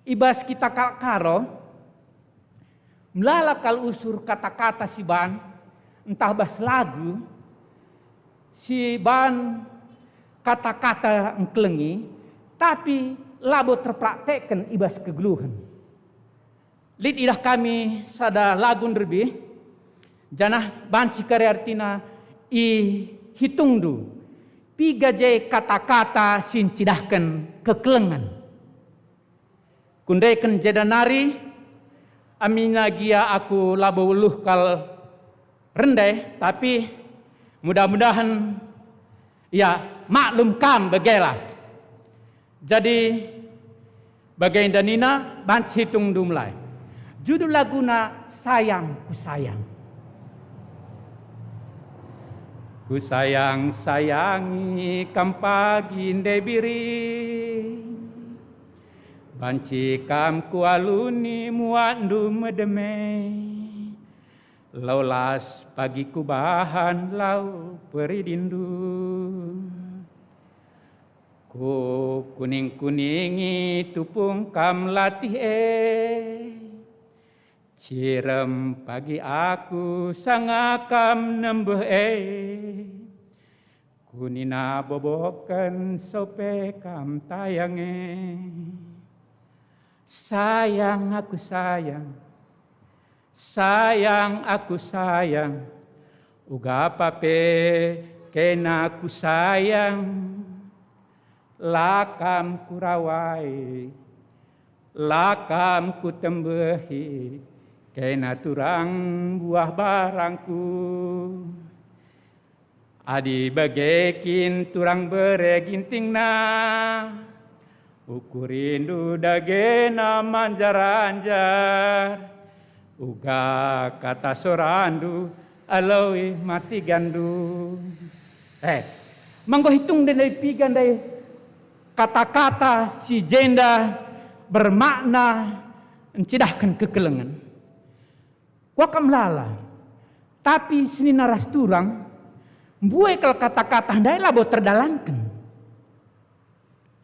ibas kita karo melala kal usur kata-kata si ban entah bas lagu si ban kata-kata engklengi tapi labo terpraktekkan ibas kegeluhan. Lid idah kami sada lagun lebih janah banci kare artina i hitung du piga jai kata-kata sin cidahkan kekelengan. Kundaikan jadanari amina gia aku labo uluh kal rendai tapi mudah-mudahan ya maklumkan bagailah. Jadi bagai danina banci hitung dumlai. Judul laguna sayang ku sayang. Ku sayang sayangi kam pagi ndebiri. Banci kam ku aluni muandu medeme. Laulas pagi ku bahan lau peridindu. Ku kuning-kuningi tupung kam latih Cirem pagi aku sangakam nembeh Kunina bobokan sope kam tayange. Sayang aku sayang, sayang aku sayang, uga pape kena ku sayang. Lakam kurawai, lakam ku tembehi, kena turang buah barangku. Adi bagekin turang bereginting na, ukurindu dagena manjar-anjar. Uga kata sorandu, alawi mati gandu. Manggo hitung dari pigan dari kata-kata si jenda bermakna encidahkan kekelengan. Wakam lala, tapi sini naras turang, buai kalau kata-kata handai labo terdalankan.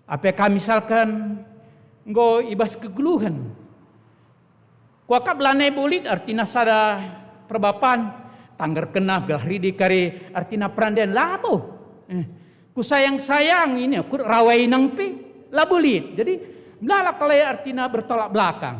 Apakah misalkan nggo ibas kegeluhan. Wakam lanai bolit artina sada perbapan tanggar kena galari dikari artina perandian labo. Ku sayang-sayang ini aku rawai nang pi labulit. Jadi melala kalai artina bertolak belakang.